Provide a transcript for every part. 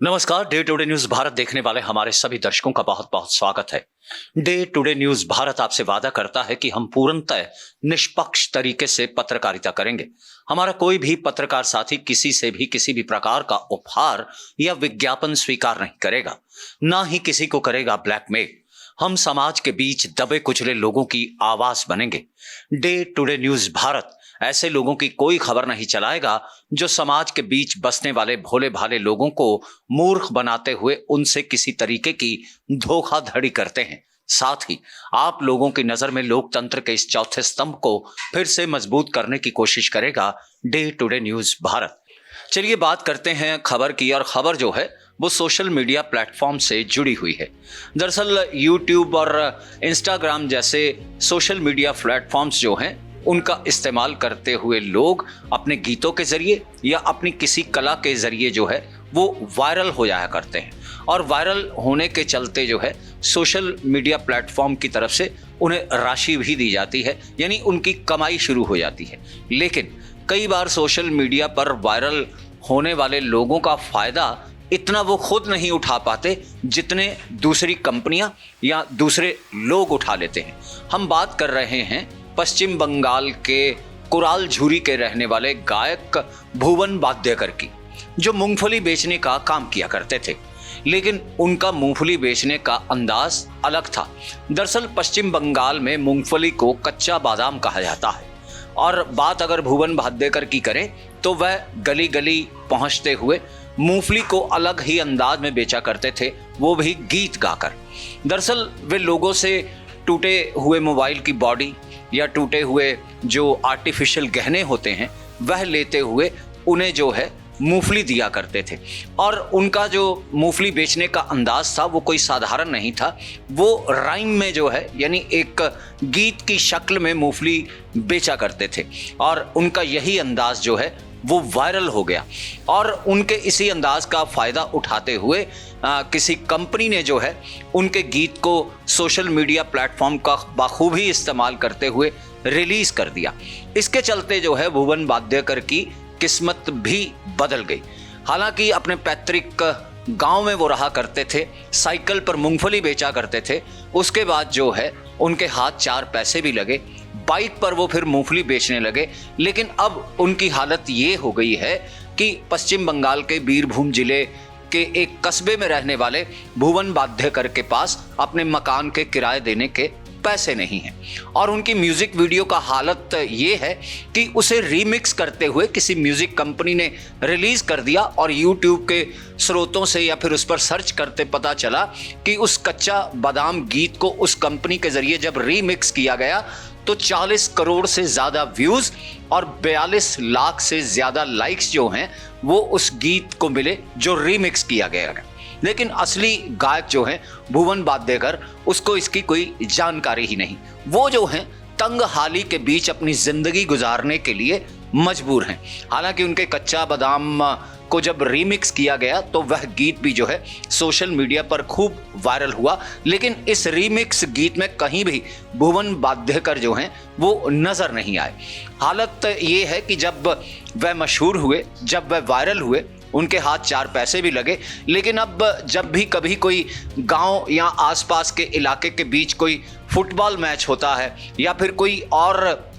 नमस्कार। Day today news Bharat देखने वाले हमारे सभी दर्शकों का बहुत बहुत स्वागत है। डे टुडे न्यूज भारत आपसे वादा करता है कि हम पूर्णतः निष्पक्ष तरीके से पत्रकारिता करेंगे। हमारा कोई भी पत्रकार साथी किसी से भी किसी भी प्रकार का उपहार या विज्ञापन स्वीकार नहीं करेगा, ना ही किसी को करेगा ब्लैकमेल। हम समाज के बीच दबे कुचले लोगों की आवाज बनेंगे। डे टुडे न्यूज भारत ऐसे लोगों की कोई खबर नहीं चलाएगा जो समाज के बीच बसने वाले भोले भाले लोगों को मूर्ख बनाते हुए उनसे किसी तरीके की धोखाधड़ी करते हैं। साथ ही आप लोगों की नजर में लोकतंत्र के इस चौथे स्तंभ को फिर से मजबूत करने की कोशिश करेगा डे टुडे न्यूज भारत। चलिए बात करते हैं खबर की, और खबर जो है वो सोशल मीडिया प्लेटफॉर्म से जुड़ी हुई है। दरअसल यूट्यूब और इंस्टाग्राम जैसे सोशल मीडिया प्लेटफॉर्म्स जो हैं उनका इस्तेमाल करते हुए लोग अपने गीतों के जरिए या अपनी किसी कला के जरिए जो है वो वायरल हो जाया करते हैं, और वायरल होने के चलते जो है सोशल मीडिया प्लेटफॉर्म की तरफ से उन्हें राशि भी दी जाती है, यानी उनकी कमाई शुरू हो जाती है। लेकिन कई बार सोशल मीडिया पर वायरल होने वाले लोगों का फायदा इतना वो खुद नहीं उठा पाते जितने दूसरी कंपनियां या दूसरे लोग उठा लेते हैं। हम बात कर रहे हैं पश्चिम बंगाल के कुराल झूरी के रहने वाले गायक भुवन बाद्देकर की, जो मूंगफली बेचने का काम किया करते थे। लेकिन उनका मूंगफली बेचने का अंदाज अलग था। दरअसल पश्चिम बंगाल में मूंगफली को कच्चा बादाम कहा जाता है, और बात अगर भुवन बाद्देकर की करें तो वह गली गली पहुंचते हुए मूंगफली को अलग ही अंदाज में बेचा करते थे, वो भी गीत गाकर। दरअसल वे लोगों से टूटे हुए मोबाइल की बॉडी या टूटे हुए जो आर्टिफिशियल गहने होते हैं वह लेते हुए उन्हें जो है मूंगफली दिया करते थे। और उनका जो मूंगफली बेचने का अंदाज था वो कोई साधारण नहीं था, वो राइम में जो है यानी एक गीत की शक्ल में मूंगफली बेचा करते थे, और उनका यही अंदाज जो है वो वायरल हो गया। और उनके इसी अंदाज का फायदा उठाते हुए किसी कंपनी ने जो है उनके गीत को सोशल मीडिया प्लेटफॉर्म का बखूबी इस्तेमाल करते हुए रिलीज कर दिया। इसके चलते जो है भुवन बाद्देकर की किस्मत भी बदल गई। हालांकि अपने पैतृक गांव में वो रहा करते थे, साइकिल पर मूंगफली बेचा करते थे। उसके बाद जो है उनके हाथ चार पैसे भी लगे, बाइक पर वो फिर मूंगफली बेचने लगे। लेकिन अब उनकी हालत ये हो गई है कि पश्चिम बंगाल के बीरभूम जिले के एक कस्बे में रहने वाले भुवन बाद्देकर के पास अपने मकान के किराए देने के पैसे नहीं हैं, और उनकी म्यूजिक वीडियो का हालत ये है कि उसे रीमिक्स करते हुए किसी म्यूजिक कंपनी ने रिलीज कर दिया। और यूट्यूब के स्रोतों से या फिर उस पर सर्च करते पता चला कि उस कच्चा बादाम गीत को उस कंपनी के जरिए जब रीमिक्स किया गया तो 40 करोड़ से ज्यादा व्यूज और 42 लाख से ज्यादा लाइक्स जो हैं वो उस गीत को मिले जो रीमिक्स किया गया है। लेकिन असली गायक जो है भुवन बाद्देकर, उसको इसकी कोई जानकारी ही नहीं। वो जो है तंग हाली के बीच अपनी जिंदगी गुजारने के लिए मजबूर हैं। हालांकि उनके कच्चा बादाम को जब रीमिक्स किया गया तो वह गीत भी जो है सोशल मीडिया पर खूब वायरल हुआ, लेकिन इस रीमिक्स गीत में कहीं भी भुवन बाद्देकर जो हैं वो नजर नहीं आए। हालत ये है कि जब वह मशहूर हुए, जब वह वायरल हुए, उनके हाथ चार पैसे भी लगे। लेकिन अब जब भी कभी कोई गांव या आसपास के इलाके के बीच कोई फुटबॉल मैच होता है या फिर कोई और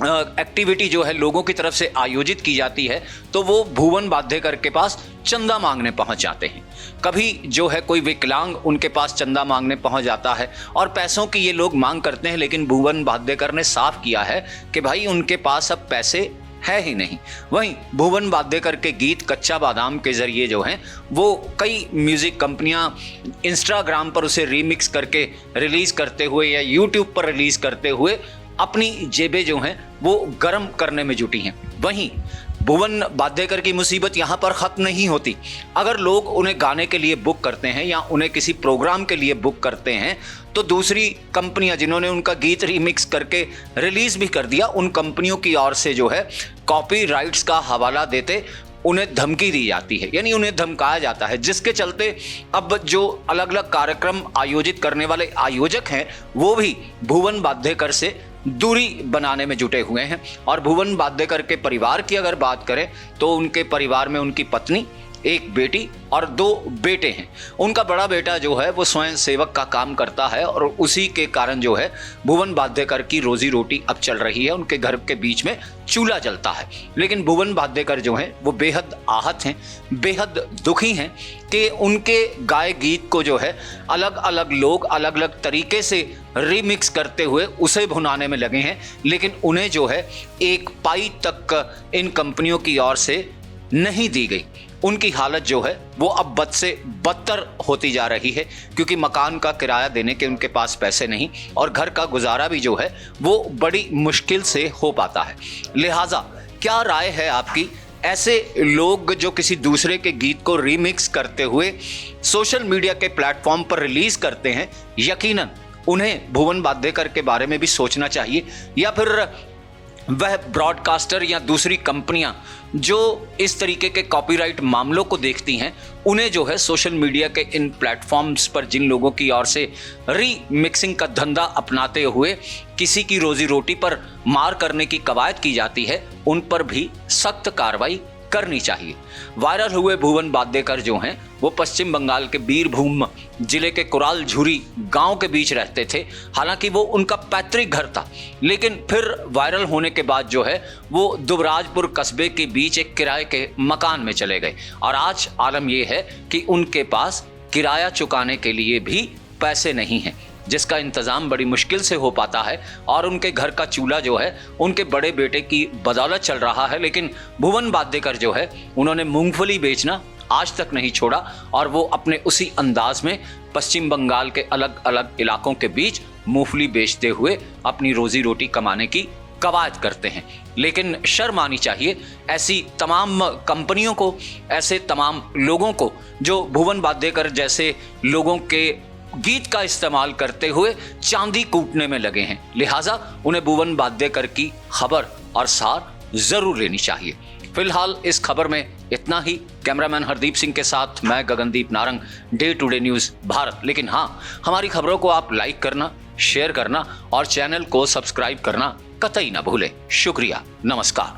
एक्टिविटी जो है लोगों की तरफ से आयोजित की जाती है तो वो भुवन बाद्देकर के पास चंदा मांगने पहुंच जाते हैं। कभी जो है कोई विकलांग उनके पास चंदा मांगने पहुंच जाता है और पैसों की ये लोग मांग करते हैं, लेकिन भुवन बाद्देकर ने साफ किया है कि भाई उनके पास अब पैसे है ही नहीं। वहीं भुवन बाद्देकर के गीत कच्चा बादाम के जरिए जो हैं वो कई म्यूजिक कंपनियां इंस्टाग्राम पर उसे रीमिक्स करके रिलीज करते हुए या यूट्यूब पर रिलीज करते हुए अपनी जेबें जो हैं वो गर्म करने में जुटी हैं। वहीं भुवन बाद्देकर की मुसीबत यहाँ पर ख़त्म नहीं होती। अगर लोग उन्हें गाने के लिए बुक करते हैं या उन्हें किसी प्रोग्राम के लिए बुक करते हैं तो दूसरी कंपनियां जिन्होंने उनका गीत रीमिक्स करके रिलीज भी कर दिया, उन कंपनियों की ओर से जो है कॉपीराइट्स का हवाला देते उन्हें धमकी दी जाती है, यानी उन्हें धमकाया जाता है, जिसके चलते अब जो अलग अलग कार्यक्रम आयोजित करने वाले आयोजक हैं वो भी भुवन बाद्देकर से दूरी बनाने में जुटे हुए हैं। और भुवन बाद्देकर के परिवार की अगर बात करें तो उनके परिवार में उनकी पत्नी एक बेटी और 2 बेटे हैं। उनका बड़ा बेटा जो है वो स्वयं सेवक का काम करता है और उसी के कारण जो है भुवन बाध्यकर की रोजी रोटी अब चल रही है। उनके घर के बीच में चूल्हा जलता है, लेकिन भुवन बाध्यकर जो हैं वो बेहद आहत हैं, बेहद दुखी हैं कि उनके गाए गीत को जो है अलग अलग लोग अलग अलग तरीके से रीमिक्स करते हुए उसे भुनाने में लगे हैं, लेकिन उन्हें जो है एक पाई तक इन कंपनियों की ओर से नहीं दी गई। उनकी हालत जो है वो अब बद से बदतर होती जा रही है, क्योंकि मकान का किराया देने के उनके पास पैसे नहीं और घर का गुजारा भी जो है वो बड़ी मुश्किल से हो पाता है। लिहाजा क्या राय है आपकी, ऐसे लोग जो किसी दूसरे के गीत को रीमिक्स करते हुए सोशल मीडिया के प्लेटफॉर्म पर रिलीज करते हैं, यकीनन उन्हें भुवन बाध्यकर के बारे में भी सोचना चाहिए, या फिर वह ब्रॉडकास्टर या दूसरी कंपनियां जो इस तरीके के कॉपीराइट मामलों को देखती हैं, उन्हें जो है सोशल मीडिया के इन प्लेटफॉर्म्स पर जिन लोगों की ओर से रीमिक्सिंग का धंधा अपनाते हुए किसी की रोजी रोटी पर मार करने की कवायद की जाती है, उन पर भी सख्त कार्रवाई करनी चाहिए। वायरल हुए भुवन बाध्यकर जो हैं वो पश्चिम बंगाल के बीरभूम जिले के कुराल झुरी गांव के बीच रहते थे। हालांकि वो उनका पैतृक घर था, लेकिन फिर वायरल होने के बाद जो है वो दुबराजपुर कस्बे के बीच एक किराए के मकान में चले गए और आज आलम यह है कि उनके पास किराया चुकाने के लिए भी पैसे नहीं हैं, जिसका इंतज़ाम बड़ी मुश्किल से हो पाता है और उनके घर का चूल्हा जो है उनके बड़े बेटे की बदौलत चल रहा है। लेकिन भुवन बाध्यकर जो है उन्होंने मूंगफली बेचना आज तक नहीं छोड़ा और वो अपने उसी अंदाज में पश्चिम बंगाल के अलग अलग इलाकों के बीच मूंगफली बेचते हुए अपनी रोजी रोटी कमाने की कवायद करते हैं। लेकिन शर्म आनी चाहिए ऐसी तमाम कंपनियों को, ऐसे तमाम लोगों को जो भुवन बाध्यकर जैसे लोगों के गीत का इस्तेमाल करते हुए चांदी कूटने में लगे हैं। लिहाजा उन्हें भुवन बाध्यकर की खबर और सार जरूर लेनी चाहिए। फिलहाल इस खबर में इतना ही। कैमरामैन हरदीप सिंह के साथ मैं Gagandeep Narang, day today news Bharat. लेकिन हाँ, हमारी खबरों को आप लाइक करना, शेयर करना और चैनल को सब्सक्राइब करना कतई ना भूलें। शुक्रिया, नमस्कार।